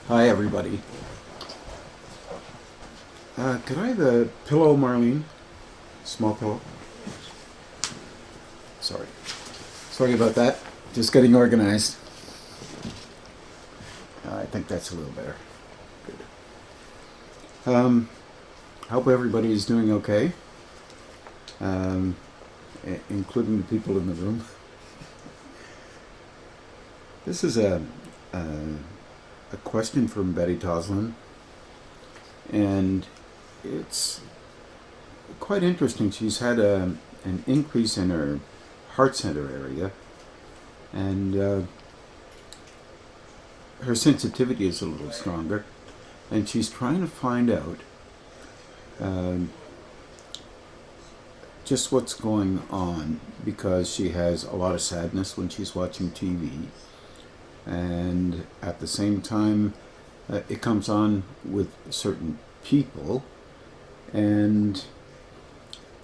Hi, everybody. Could I have a pillow, Marlene? Small pillow? Sorry. Sorry about that. Just getting organized. I think that's a little better. Good. Hope everybody is doing okay, including the people in the room. This is a question from Betty Toslin, and it's quite interesting. She's had an increase in her heart center area, and her sensitivity is a little stronger, and she's trying to find out just what's going on, because she has a lot of sadness when she's watching TV, and at the same time it comes on with certain people, and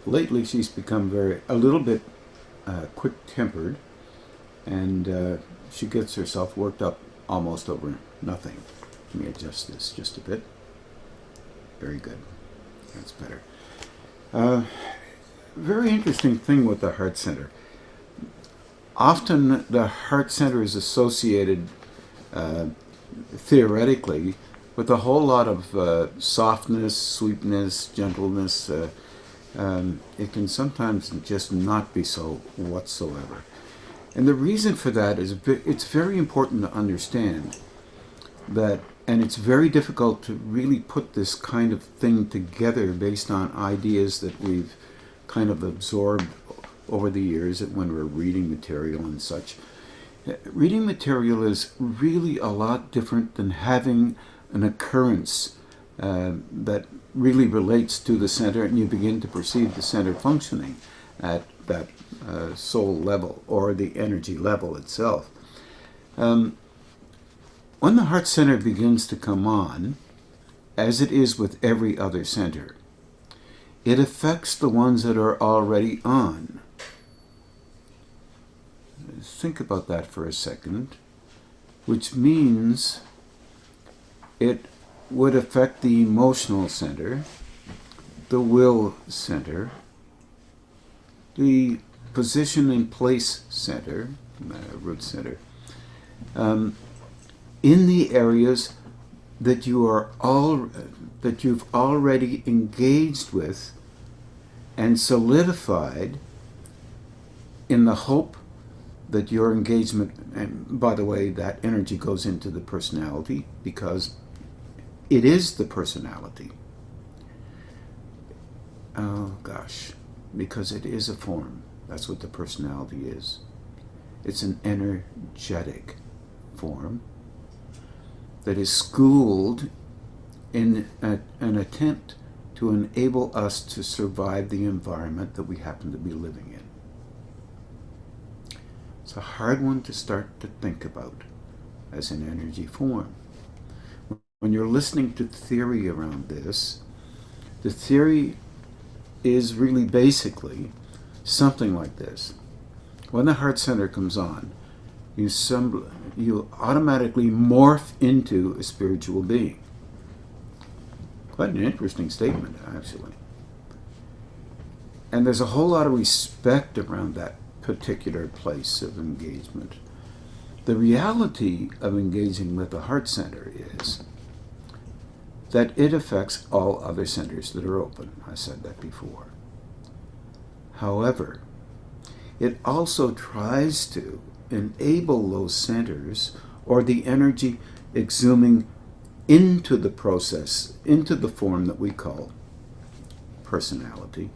lately she's become a little bit quick-tempered, and she gets herself worked up almost over nothing. Let me adjust this just a bit. Very good. That's better. Very interesting thing with the heart center. Often the heart center is associated theoretically with a whole lot of softness, sweetness, gentleness. It can sometimes just not be so whatsoever. And the reason for that is it's very important to understand that, and it's very difficult to really put this kind of thing together based on ideas that we've kind of absorbed over the years when we're reading material and such. Reading material is really a lot different than having an occurrence that really relates to the center, and you begin to perceive the center functioning at that soul level or the energy level itself. When the heart center begins to come on, as it is with every other center, it affects the ones that are already on. Think about that for a second, which means it would affect the emotional center, the will center, the position and place center, root center, in the areas that that you've already engaged with and solidified in the hope that your engagement, and by the way, that energy goes into the personality because it is the personality. Oh gosh, because it is a form. That's what the personality is. It's an energetic form that is schooled in an attempt to enable us to survive the environment that we happen to be living in. It's a hard one to start to think about as an energy form. When you're listening to theory around this, the theory is really basically something like this. When the heart center comes on, you automatically morph into a spiritual being. Quite an interesting statement, actually. And there's a whole lot of respect around that particular place of engagement. The reality of engaging with the heart center is that it affects all other centers that are open. I said that before. However, it also tries to enable those centers, or the energy exhuming into the process, into the form that we call personality,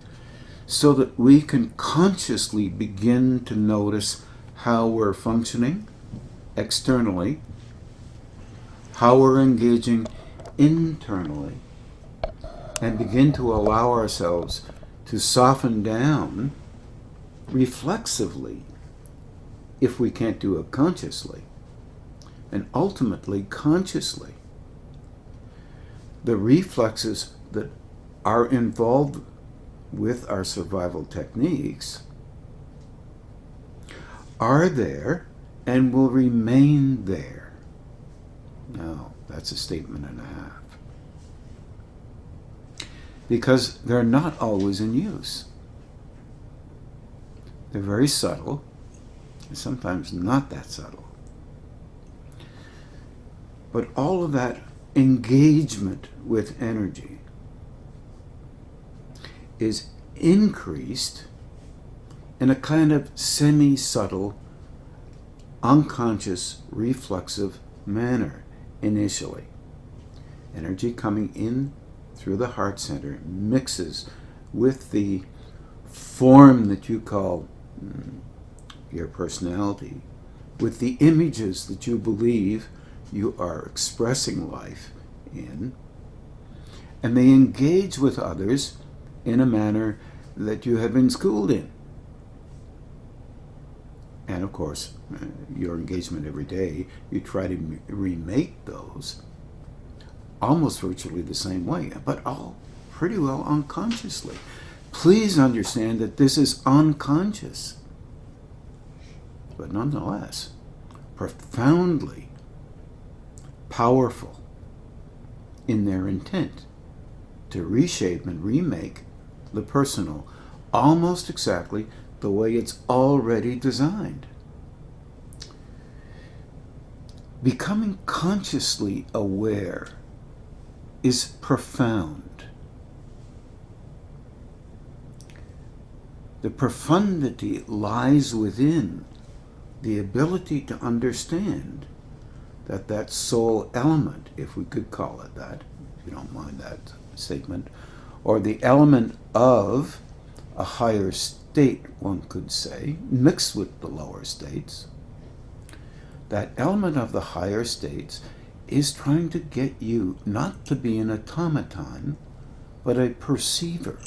so that we can consciously begin to notice how we're functioning externally, how we're engaging internally, and begin to allow ourselves to soften down reflexively, if we can't do it consciously, and ultimately consciously. The reflexes that are involved with our survival techniques are there and will remain there. Now, That's a statement and a half. Because they're not always in use. They're very subtle, and sometimes not that subtle. But all of that engagement with energy is increased in a kind of semi-subtle, unconscious, reflexive manner initially. Energy coming in through the heart center mixes with the form that you call your personality, with the images that you believe you are expressing life in, and they engage with others in a manner that you have been schooled in. And of course, your engagement every day, you try to remake those almost virtually the same way, but all pretty well unconsciously. Please understand that this is unconscious, but nonetheless, profoundly powerful in their intent to reshape and remake the personal almost exactly the way it's already designed. Becoming consciously aware is profound. The profundity lies within the ability to understand that soul element, if we could call it that, if you don't mind that statement, or the element of a higher state, one could say, mixed with the lower states. That element of the higher states is trying to get you not to be an automaton, but a perceiver,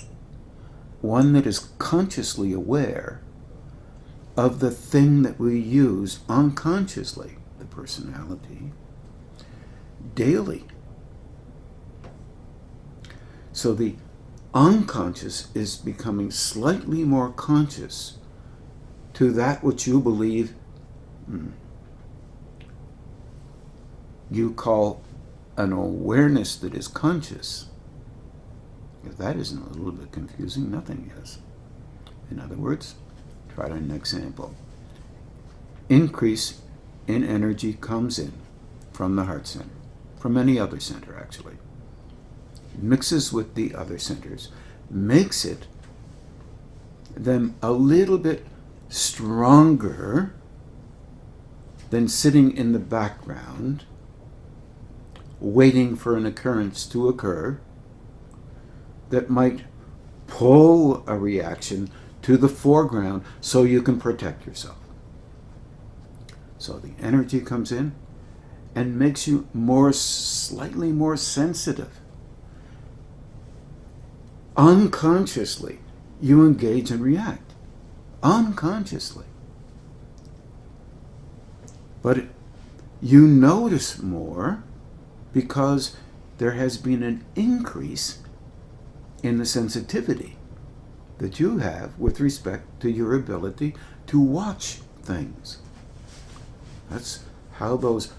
one that is consciously aware of the thing that we use unconsciously, the personality, daily. So the unconscious is becoming slightly more conscious to that which you believe you call an awareness that is conscious. If that isn't a little bit confusing, nothing is. In other words, try an example. Increase in energy comes in from the heart center, from any other center actually, mixes with the other centers, makes it them a little bit stronger than sitting in the background waiting for an occurrence to occur that might pull a reaction to the foreground so you can protect yourself. So the energy comes in and makes you slightly more sensitive. Unconsciously, you engage and react. Unconsciously. But you notice more because there has been an increase in the sensitivity that you have with respect to your ability to watch things. That's how the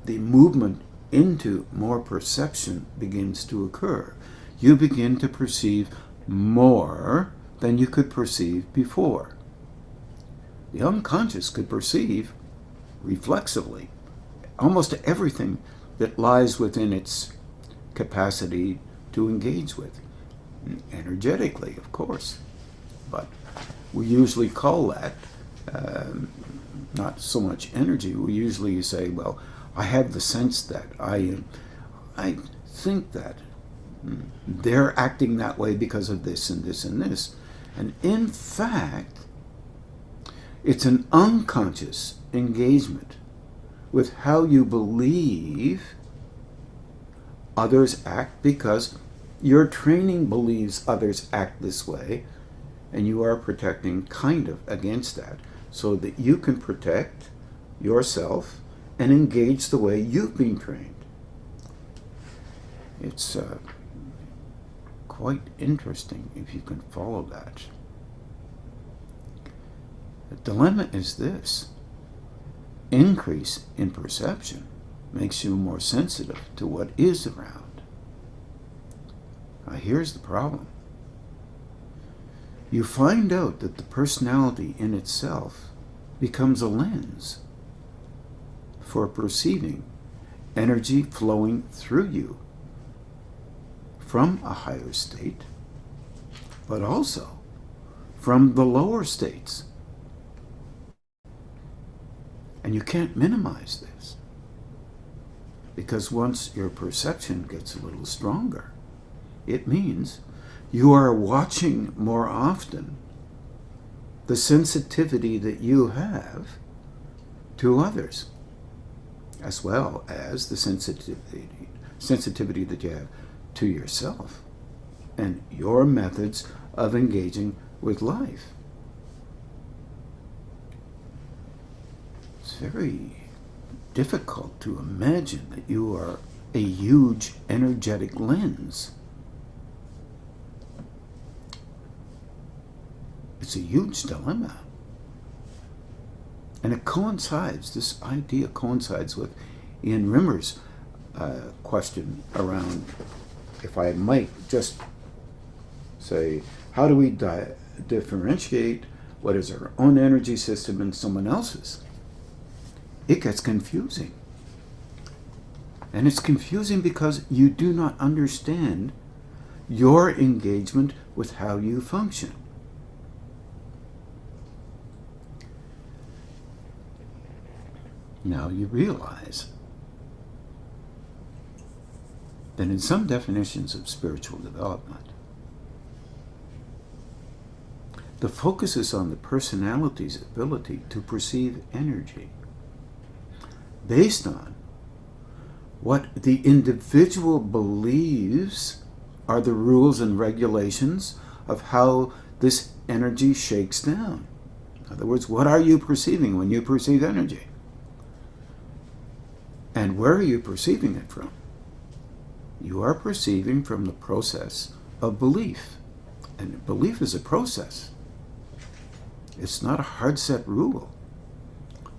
movement into more perception begins to occur. You begin to perceive more than you could perceive before. The unconscious could perceive reflexively almost everything that lies within its capacity to engage with. Energetically, of course. But we usually call that not so much energy. We usually say, well, I have the sense that I think that they're acting that way because of this and this and this. And in fact, it's an unconscious engagement with how you believe others act because your training believes others act this way, and you are protecting kind of against that so that you can protect yourself and engage the way you've been trained. It's quite interesting if you can follow that. The dilemma is this: increase in perception makes you more sensitive to what is around. Now here's the problem. You find out that the personality in itself becomes a lens for perceiving energy flowing through you from a higher state, but also from the lower states. And you can't minimize this, because once your perception gets a little stronger, it means you are watching more often the sensitivity that you have to others, as well as the sensitivity that you have to yourself and your methods of engaging with life. It's very difficult to imagine that you are a huge energetic lens. It's a huge dilemma. And it coincides, this idea coincides with Ian Rimmer's question around, if I might just say, how do we differentiate what is our own energy system and someone else's? It gets confusing. And it's confusing because you do not understand your engagement with how you function. Now you realize that in some definitions of spiritual development, the focus is on the personality's ability to perceive energy based on what the individual believes are the rules and regulations of how this energy shakes down. In other words, what are you perceiving when you perceive energy? And where are you perceiving it from? You are perceiving from the process of belief. And belief is a process. It's not a hard set rule.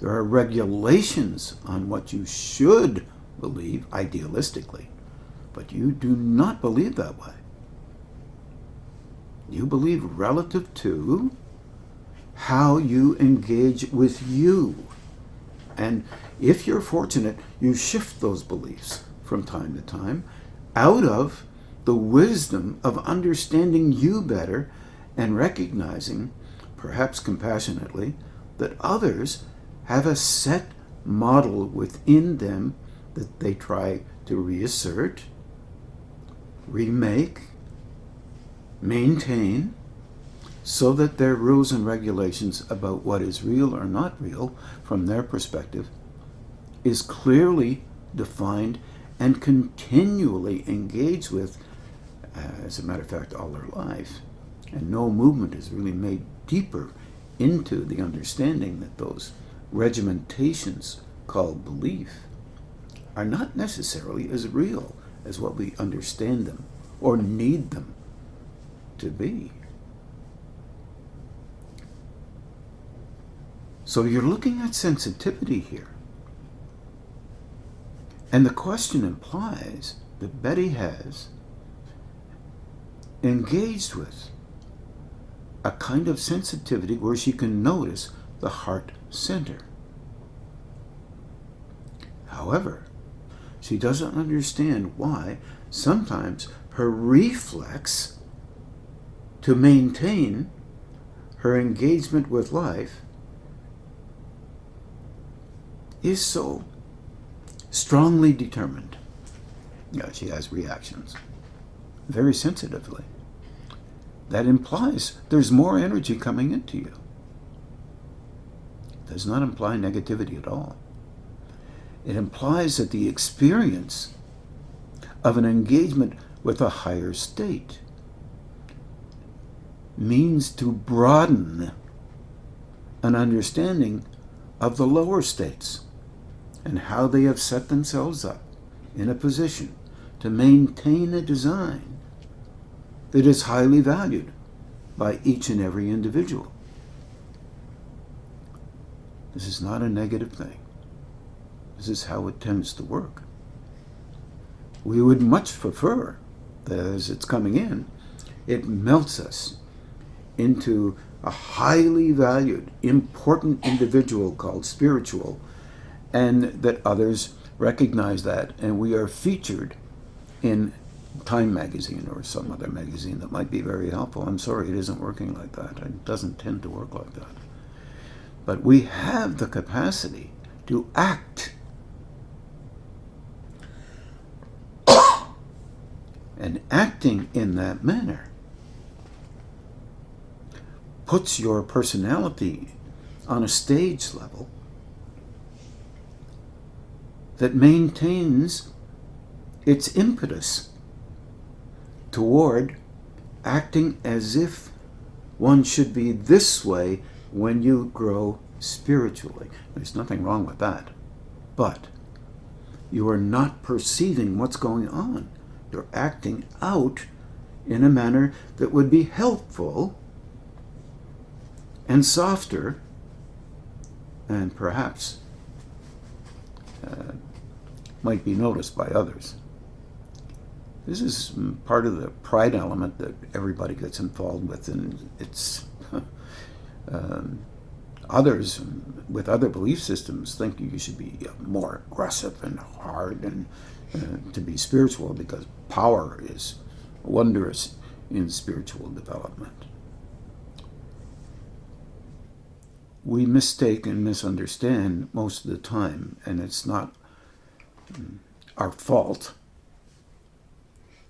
There are regulations on what you should believe idealistically, but you do not believe that way. You believe relative to how you engage with you. And if you're fortunate, you shift those beliefs from time to time out of the wisdom of understanding you better and recognizing, perhaps compassionately, that others have a set model within them that they try to reassert, remake, maintain, so that their rules and regulations about what is real or not real from their perspective is clearly defined and continually engaged with, as a matter of fact, all their life. And no movement is really made deeper into the understanding that those regimentations called belief are not necessarily as real as what we understand them or need them to be. So you're looking at sensitivity here. And the question implies that Betty has engaged with a kind of sensitivity where she can notice the heart center. However, she doesn't understand why sometimes her reflex to maintain her engagement with life is so strongly determined. Yeah, she has reactions very sensitively. That implies there's more energy coming into you. It does not imply negativity at all. It implies that the experience of an engagement with a higher state means to broaden an understanding of the lower states and how they have set themselves up in a position to maintain a design that is highly valued by each and every individual. This is not a negative thing. This is how it tends to work. We would much prefer that as it's coming in, it melts us into a highly valued, important individual called spiritual, and that others recognize that, and we are featured in Time magazine or some other magazine that might be very helpful. I'm sorry, it isn't working like that. It doesn't tend to work like that. But we have the capacity to act. And acting in that manner puts your personality on a stage level that maintains its impetus toward acting as if one should be this way when you grow spiritually. There's nothing wrong with that. But you are not perceiving what's going on. You're acting out in a manner that would be helpful and softer and perhaps might be noticed by others. This is part of the pride element that everybody gets involved with, and it's others with other belief systems think you should be more aggressive and hard and to be spiritual, because power is wondrous in spiritual development. We mistake and misunderstand most of the time, and it's not our fault.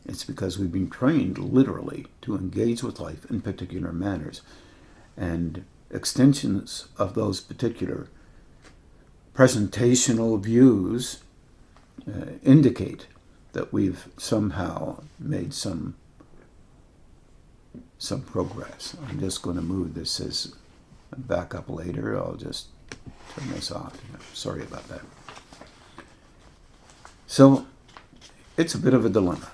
It's because we've been trained literally to engage with life in particular manners, and extensions of those particular presentational views indicate that we've somehow made some progress. I'm just going to move this as back up later. I'll just turn this off. Sorry about that. So it's a bit of a dilemma.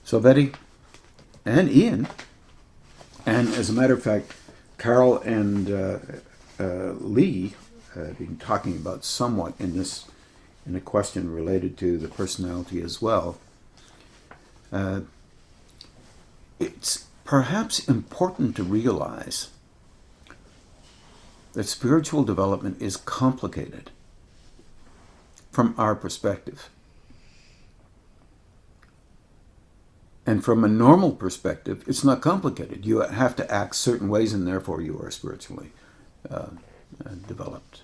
So Betty and Ian, and as a matter of fact, Carol and Lee have been talking about somewhat in a question related to the personality as well. It's perhaps important to realize that spiritual development is complicated from our perspective. And from a normal perspective, it's not complicated. You have to act certain ways, and therefore you are spiritually developed.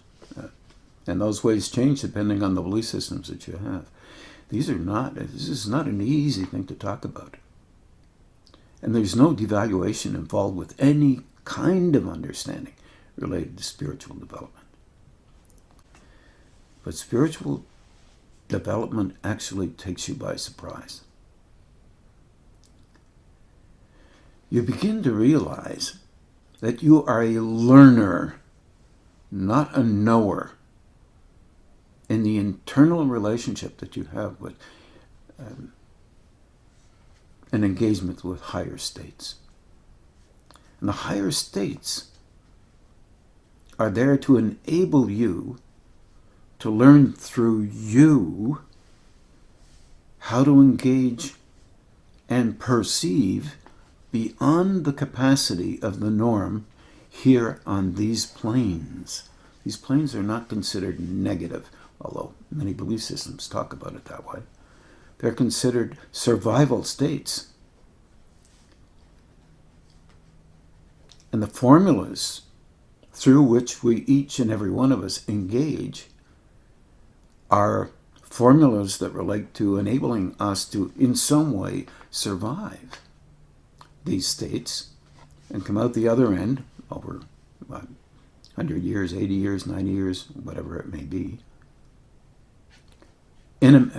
And those ways change depending on the belief systems that you have. This is not an easy thing to talk about. And there's no devaluation involved with any kind of understanding related to spiritual development. But spiritual development actually takes you by surprise. You begin to realize that you are a learner, not a knower, in the internal relationship that you have with an engagement with higher states. And the higher states are there to enable you to learn through you how to engage and perceive beyond the capacity of the norm here on these planes. These planes are not considered negative, although many belief systems talk about it that way. They're considered survival states. And the formulas through which we, each and every one of us, engage are formulas that relate to enabling us to, in some way, survive these states and come out the other end over 100 years, 80 years, 90 years, whatever it may be,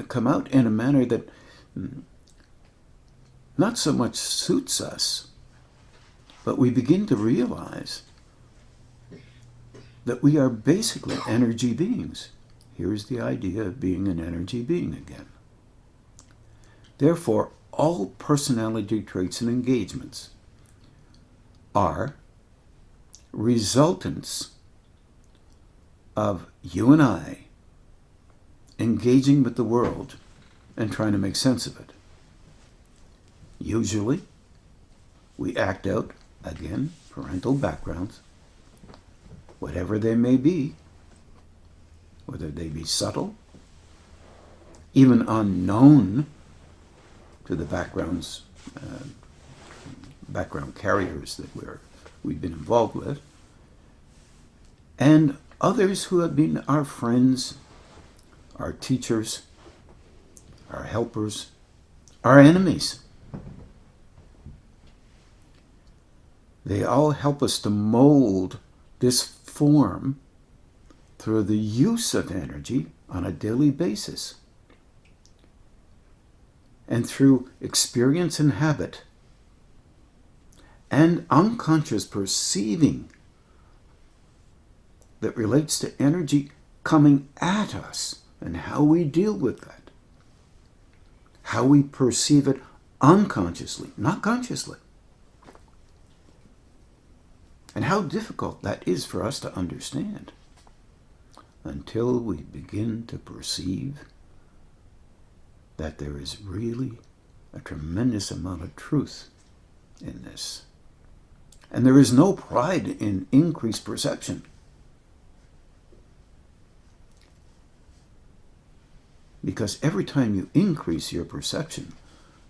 come out in a manner that not so much suits us, but we begin to realize that we are basically energy beings. Here's the idea of being an energy being again. Therefore, all personality traits and engagements are resultants of you and I engaging with the world and trying to make sense of it. Usually, we act out, again, parental backgrounds, whatever they may be, whether they be subtle, even unknown to the background carriers that we've been involved with, and others who have been our friends, our teachers, our helpers, our enemies. They all help us to mold this form through the use of energy on a daily basis and through experience and habit and unconscious perceiving that relates to energy coming at us and how we deal with that, how we perceive it unconsciously, not consciously. And how difficult that is for us to understand until we begin to perceive that there is really a tremendous amount of truth in this. And there is no pride in increased perception. Because every time you increase your perception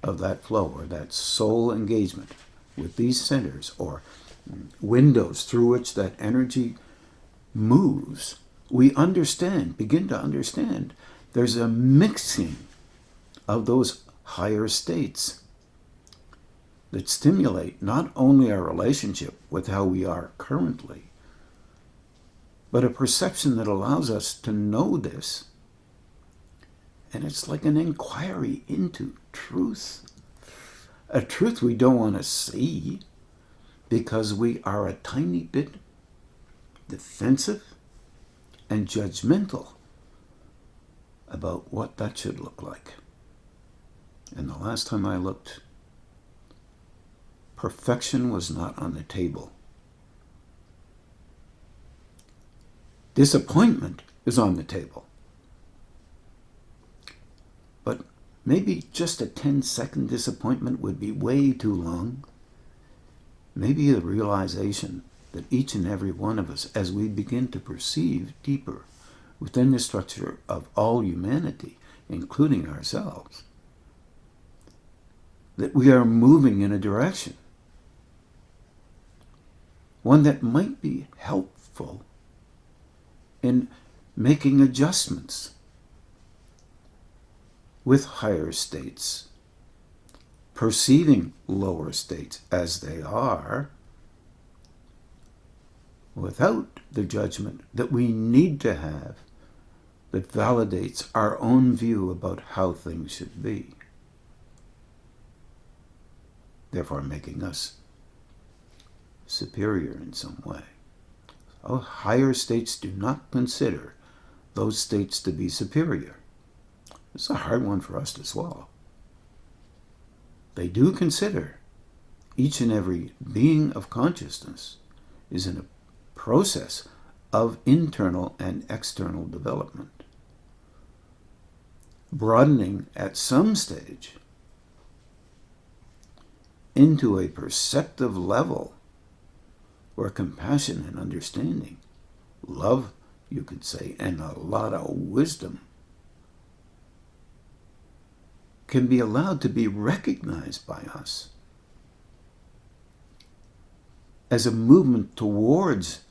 of that flow or that soul engagement with these centers or windows through which that energy moves, we begin to understand there's a mixing of those higher states that stimulate not only our relationship with how we are currently, but a perception that allows us to know this. And it's like an inquiry into truth. A truth we don't want to see because we are a tiny bit defensive and judgmental about what that should look like. And the last time I looked, perfection was not on the table. Disappointment is on the table. But maybe just a 10-second disappointment would be way too long. Maybe the realization that each and every one of us, as we begin to perceive deeper within the structure of all humanity, including ourselves, that we are moving in a direction, one that might be helpful in making adjustments with higher states, perceiving lower states as they are, without the judgment that we need to have that validates our own view about how things should be, therefore making us superior in some way. Our higher states do not consider those states to be superior. It's a hard one for us to swallow. They do consider each and every being of consciousness is in a process of internal and external development, broadening at some stage into a perceptive level where compassion and understanding, love, you could say, and a lot of wisdom can be allowed to be recognized by us as a movement towards,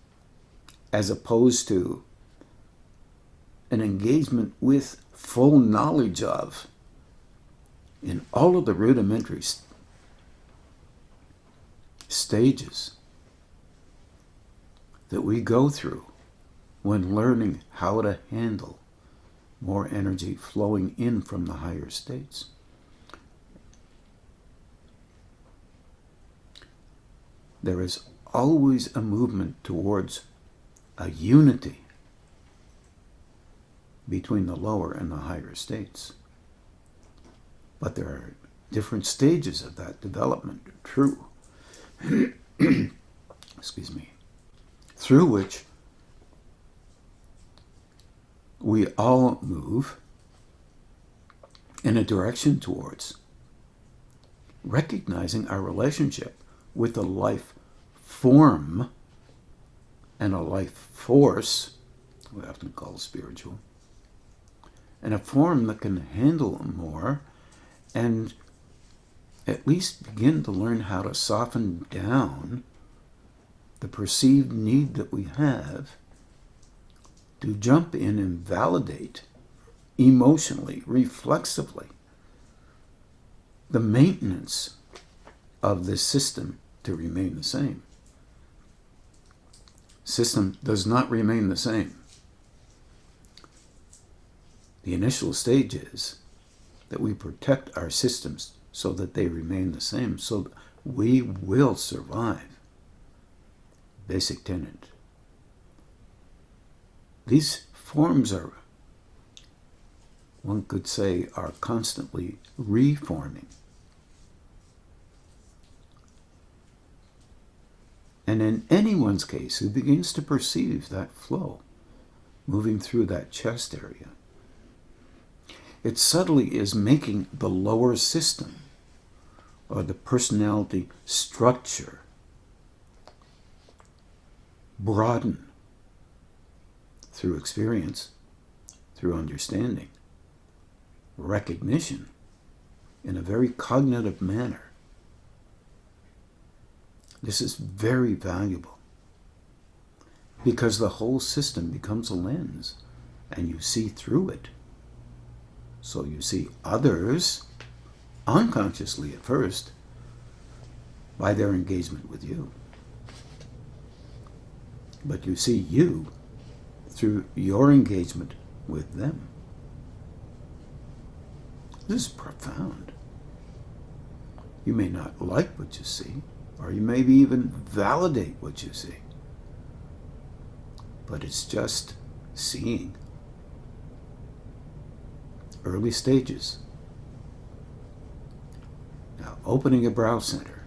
as opposed to an engagement with full knowledge of, in all of the rudimentary stages that we go through when learning how to handle more energy flowing in from the higher states. There is always a movement towards a unity between the lower and the higher states. But there are different stages of that development, true, excuse me, through which we all move in a direction towards recognizing our relationship with a life form and a life force, we often call spiritual, and a form that can handle more and at least begin to learn how to soften down the perceived need that we have to jump in and validate emotionally, reflexively, the maintenance of this system to remain the same. System does not remain the same. The initial stage is that we protect our systems so that they remain the same, so that we will survive. Basic tenet. These forms are, one could say, are constantly reforming. And in anyone's case who begins to perceive that flow moving through that chest area, it subtly is making the lower system or the personality structure broaden through experience, through understanding, recognition in a very cognitive manner. This is very valuable because the whole system becomes a lens and you see through it. So you see others, unconsciously at first, by their engagement with you. But you see you through your engagement with them. This is profound. You may not like what you see, or you maybe even validate what you see. But it's just seeing. Early stages. Now, opening a brow center,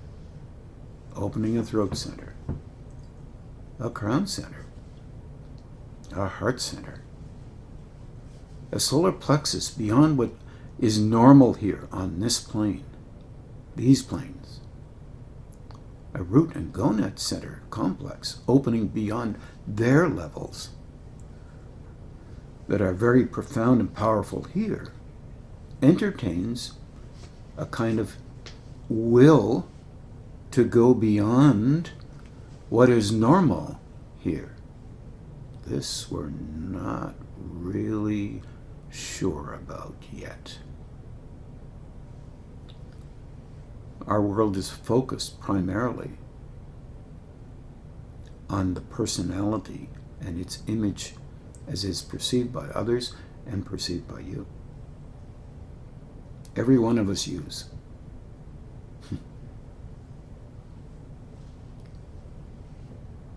opening a throat center, a crown center, a heart center, a solar plexus beyond what is normal here on this plane, these planes, a root and gonad center complex opening beyond their levels that are very profound and powerful here, entertains a kind of will to go beyond what is normal here. This we're not really sure about yet. Our world is focused primarily on the personality and its image as is perceived by others and perceived by you. Every one of us use.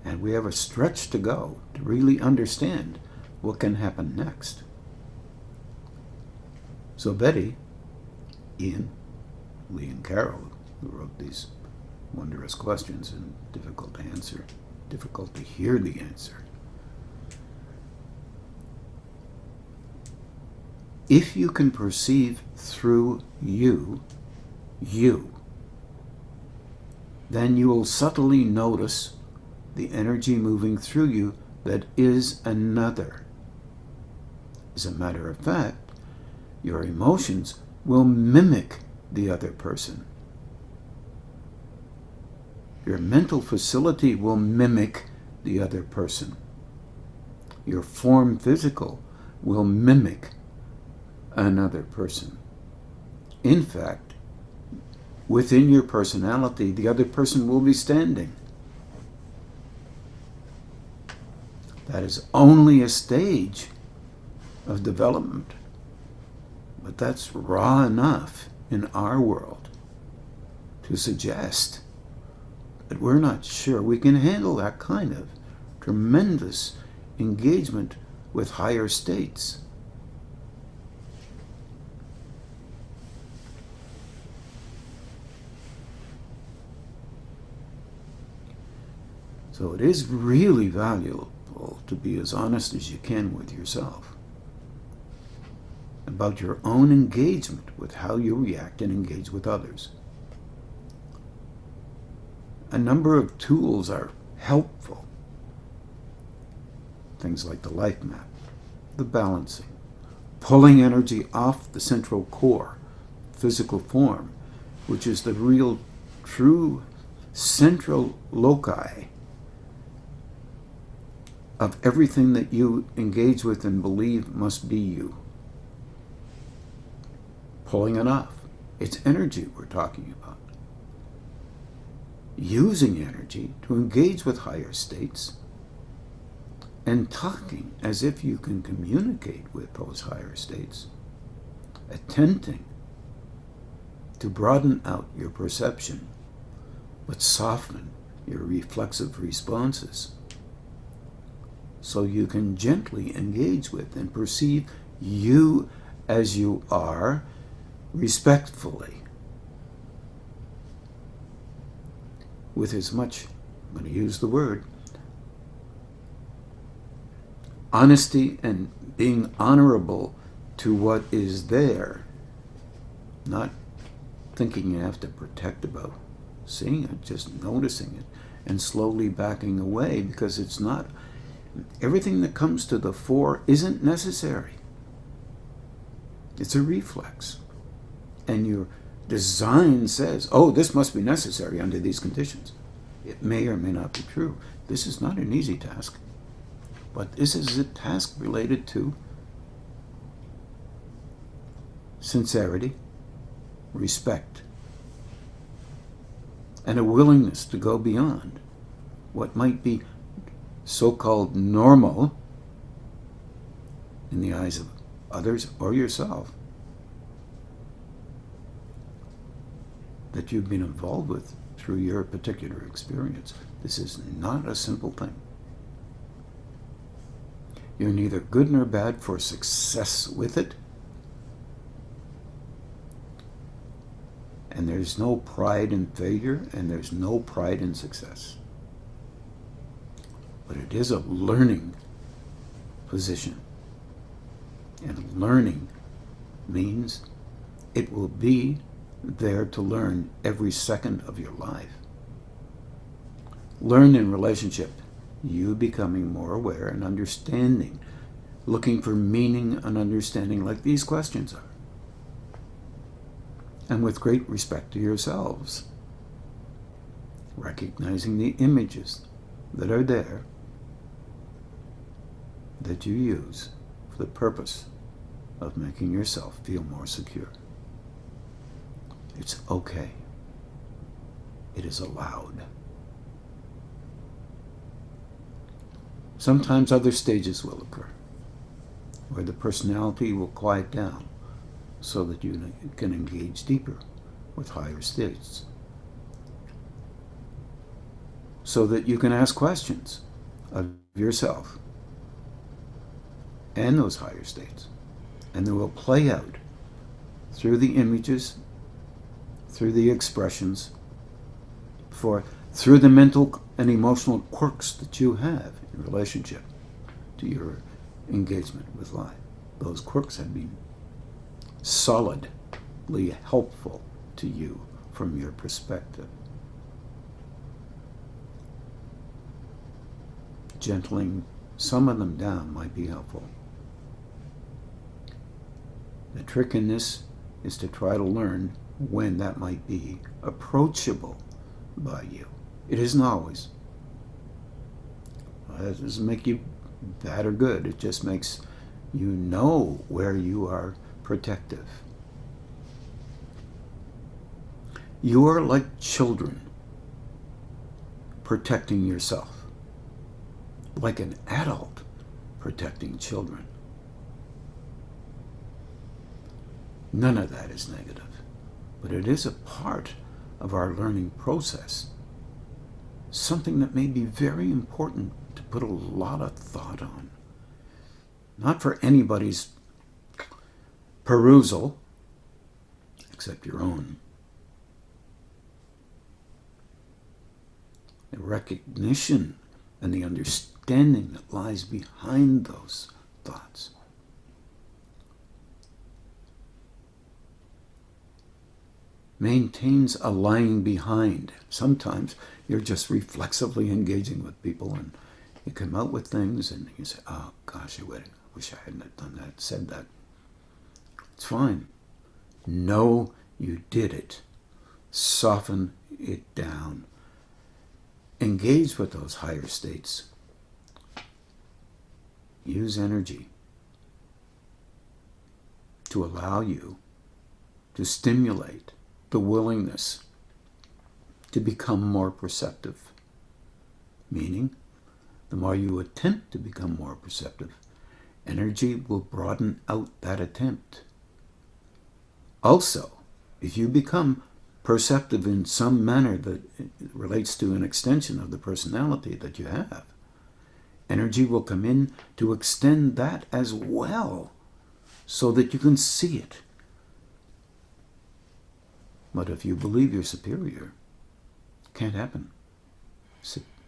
And we have a stretch to go to really understand what can happen next. So Betty, Ian, Lee, and Carol, who wrote these wondrous questions and difficult to answer, difficult to hear the answer. If you can perceive through you, then you will subtly notice the energy moving through you that is another. As a matter of fact, your emotions will mimic the other person. Your mental facility will mimic the other person. Your form physical will mimic another person. In fact, within your personality, the other person will be standing. That is only a stage of development. But that's raw enough in our world to suggest that we're not sure we can handle that kind of tremendous engagement with higher states. So it is really valuable to be as honest as you can with yourself. about your own engagement with how you react and engage with others. A number of tools are helpful. Things like the life map, the balancing, pulling energy off the central core, physical form, which is the real, true central loci of everything that you engage with and believe must be you. Pulling it off. It's energy we're talking about. Using energy to engage with higher states and talking as if you can communicate with those higher states, attempting to broaden out your perception but soften your reflexive responses so you can gently engage with and perceive you as you are respectfully, with as much, I'm going to use the word, honesty and being honorable to what is there, not thinking you have to protect about seeing it, just noticing it and slowly backing away, because it's not, everything that comes to the fore isn't necessary. It's a reflex. And your design says, oh, this must be necessary under these conditions. It may or may not be true. This is not an easy task, but this is a task related to sincerity, respect, and a willingness to go beyond what might be so-called normal in the eyes of others or yourself that you've been involved with through your particular experience. This is not a simple thing. You're neither good nor bad for success with it, and there's no pride in failure, and there's no pride in success. But it is a learning position. And learning means it will be there to learn every second of your life. Learn in relationship, you becoming more aware and understanding, looking for meaning and understanding like these questions are. And with great respect to yourselves, recognizing the images that are there that you use for the purpose of making yourself feel more secure. It's okay. It is allowed. Sometimes other stages will occur where the personality will quiet down so that you can engage deeper with higher states, so that you can ask questions of yourself and those higher states, and they will play out through the images, through the expressions, through the mental and emotional quirks that you have in relationship to your engagement with life. Those quirks have been solidly helpful to you from your perspective. Gentling some of them down might be helpful. The trick in this is to try to learn when that might be approachable by you. It isn't always. That doesn't make you bad or good. It just makes you know where you are protective. You are like children protecting yourself, like an adult protecting children. None of that is negative, but it is a part of our learning process, something that may be very important to put a lot of thought on. Not for anybody's perusal, except your own. The recognition and the understanding that lies behind those thoughts. maintains a lying behind. Sometimes you're just reflexively engaging with people and you come out with things and you say, oh gosh, I wish I hadn't have done that, said that. It's fine. Know you did it. Soften it down. Engage with those higher states. Use energy to allow you to stimulate the willingness to become more perceptive. Meaning, the more you attempt to become more perceptive, energy will broaden out that attempt. Also, if you become perceptive in some manner that relates to an extension of the personality that you have, energy will come in to extend that as well so that you can see it. But if you believe you're superior, it can't happen.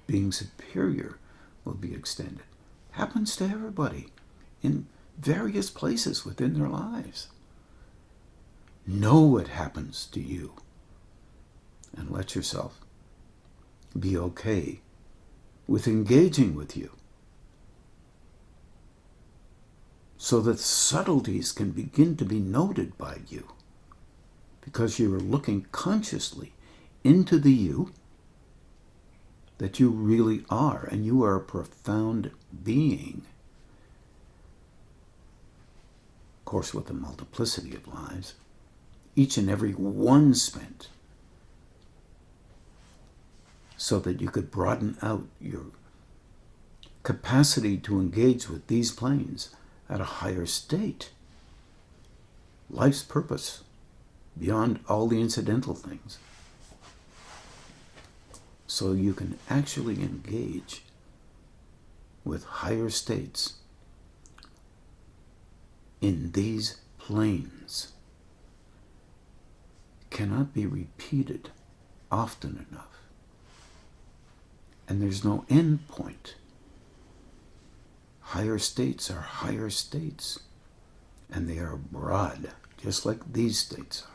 Being superior will be extended. Happens to everybody in various places within their lives. Know it happens to you and let yourself be okay with engaging with you so that subtleties can begin to be noted by you because you are looking consciously into the you that you really are, and you are a profound being. Of course, with a multiplicity of lives, each and every one spent so that you could broaden out your capacity to engage with these planes at a higher state. Life's purpose, beyond all the incidental things. So you can actually engage with higher states in these planes. Cannot be repeated often enough. And there's no end point. Higher states are higher states, and they are broad, just like these states are.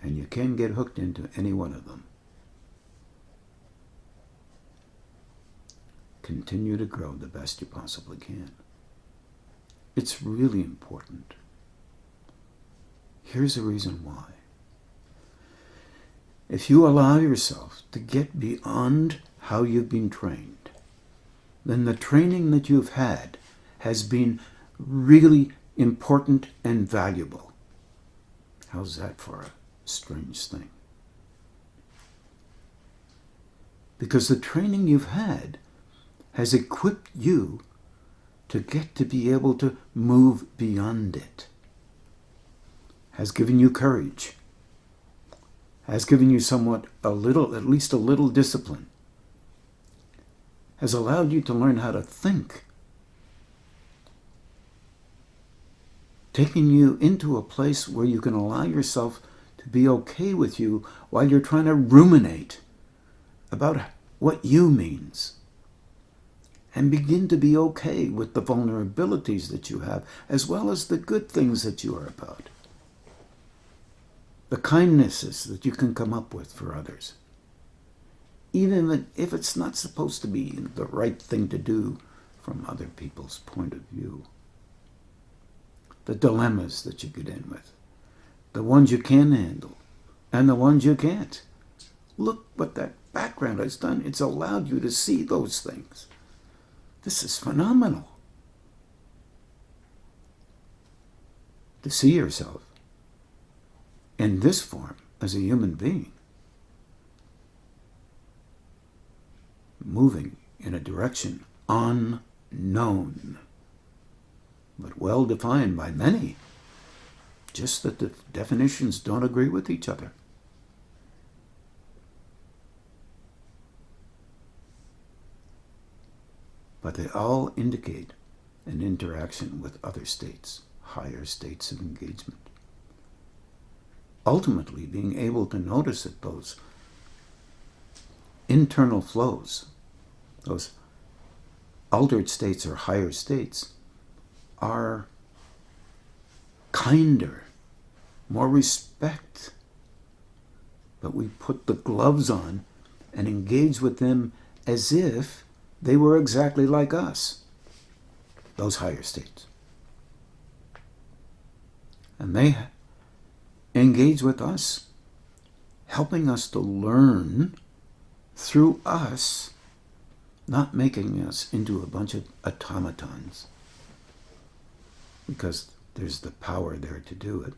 And you can get hooked into any one of them. Continue to grow the best you possibly can. It's really important. Here's the reason why. If you allow yourself to get beyond how you've been trained, then the training that you've had has been really important and valuable. How's that for a strange thing? Because the training you've had has equipped you to get to be able to move beyond it, has given you courage, has given you at least a little discipline, has allowed you to learn how to think, taking you into a place where you can allow yourself to be okay with you while you're trying to ruminate about what you means. And begin to be okay with the vulnerabilities that you have, as well as the good things that you are about. The kindnesses that you can come up with for others. Even if it's not supposed to be the right thing to do from other people's point of view. The dilemmas that you get in with. The ones you can handle and the ones you can't. Look what that background has done. It's allowed you to see those things. This is phenomenal. To see yourself in this form as a human being, moving in a direction unknown, but well defined by many, just that the definitions don't agree with each other. But they all indicate an interaction with other states, higher states of engagement. Ultimately, being able to notice that those internal flows, those altered states or higher states, are kinder, more respect. But we put the gloves on and engage with them as if they were exactly like us, those higher states. And they engage with us, helping us to learn through us, not making us into a bunch of automatons, because there's the power there to do it.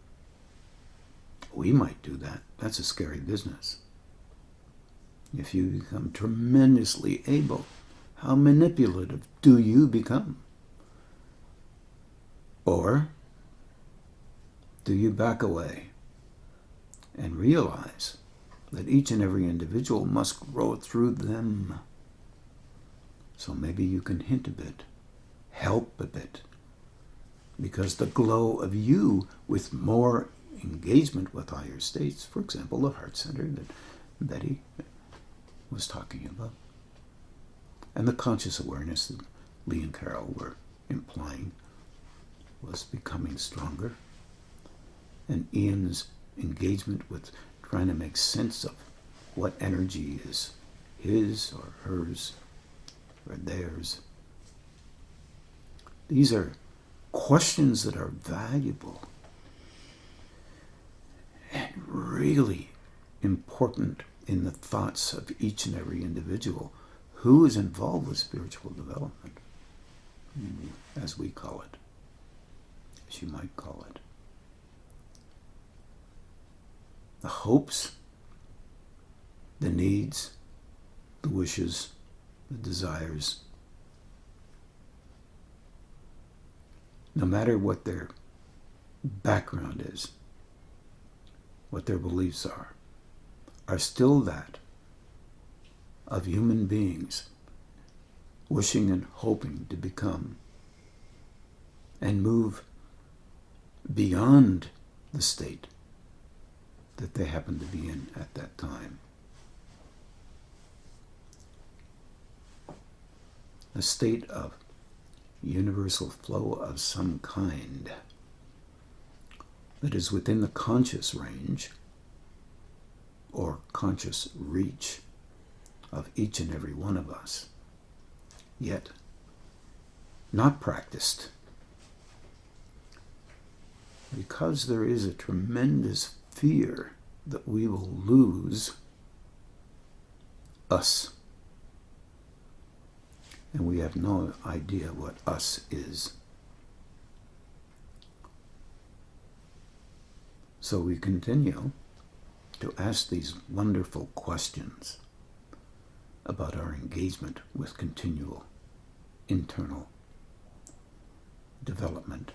We might do that. That's a scary business. If you become tremendously able, how manipulative do you become? Or do you back away and realize that each and every individual must grow through them? So maybe you can hint a bit, help a bit, because the glow of you with more engagement with higher states, for example, the heart center that Betty was talking about, and the conscious awareness that Lee and Carol were implying was becoming stronger, and Ian's engagement with trying to make sense of what energy is his or hers or theirs. These are questions that are valuable and really important in the thoughts of each and every individual who is involved with spiritual development, as we call it, as you might call it. The hopes, the needs, the wishes, the desires, no matter what their background is, what their beliefs are still that of human beings wishing and hoping to become and move beyond the state that they happen to be in at that time. A state of universal flow of some kind that is within the conscious range or conscious reach of each and every one of us, yet not practiced, because there is a tremendous fear that we will lose us. And we have no idea what us is. So we continue to ask these wonderful questions about our engagement with continual internal development,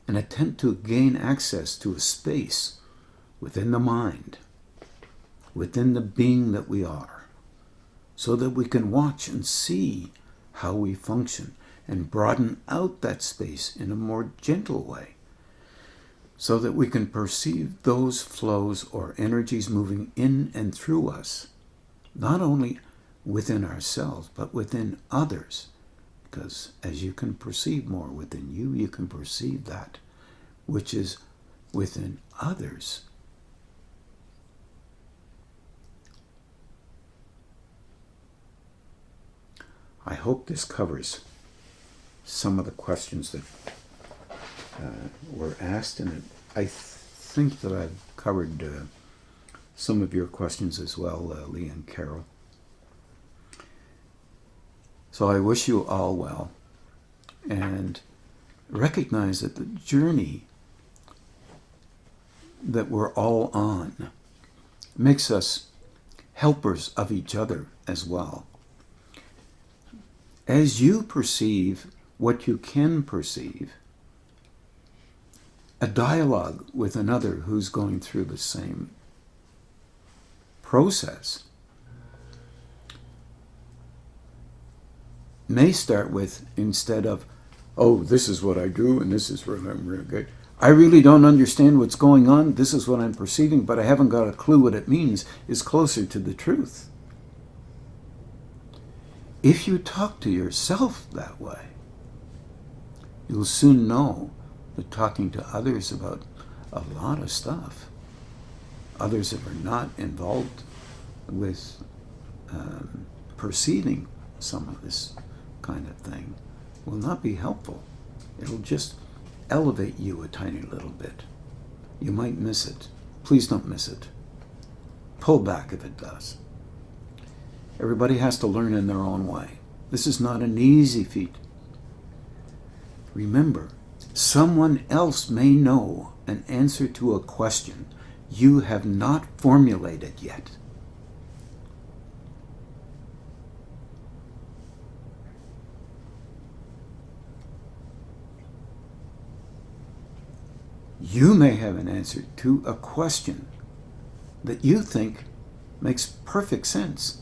and attempt to gain access to a space within the mind, within the being that we are, so that we can watch and see how we function and broaden out that space in a more gentle way, so that we can perceive those flows or energies moving in and through us, not only within ourselves, but within others. Because as you can perceive more within you, you can perceive that which is within others. I hope this covers some of the questions that were asked, and I think that I've covered some of your questions as well, Lee and Carol. So I wish you all well, and recognize that the journey that we're all on makes us helpers of each other as well. As you perceive what you can perceive, a dialogue with another who's going through the same process may start with, instead of, oh, this is what I do and this is where I'm really good, I really don't understand what's going on, this is what I'm perceiving, but I haven't got a clue what it means, is closer to the truth. If you talk to yourself that way, you'll soon know but talking to others about a lot of stuff. Others that are not involved with perceiving some of this kind of thing will not be helpful. It'll just elevate you a tiny little bit. You might miss it. Please don't miss it. Pull back if it does. Everybody has to learn in their own way. This is not an easy feat. Remember, someone else may know an answer to a question you have not formulated yet. You may have an answer to a question that you think makes perfect sense.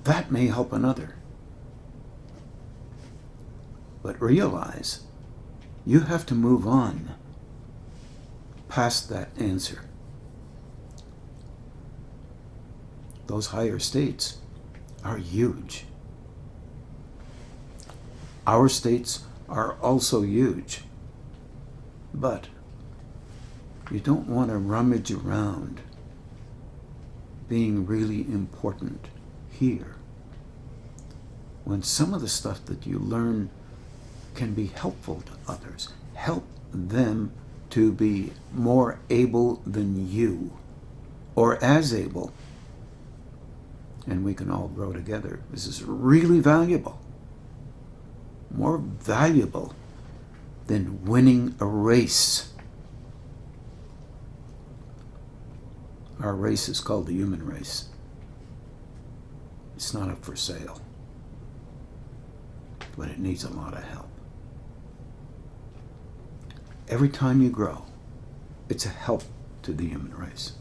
That may help another. But realize you have to move on past that answer. Those higher states are huge. Our states are also huge. But you don't want to rummage around being really important here, when some of the stuff that you learn can be helpful to others. Help them to be more able than you, or as able, and we can all grow together. This is really valuable. More valuable than winning a race. Our race is called the human race. It's not up for sale, but it needs a lot of help. Every time you grow, it's a help to the human race.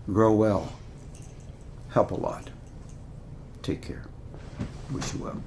Grow well. Help a lot. Take care. Wish you well.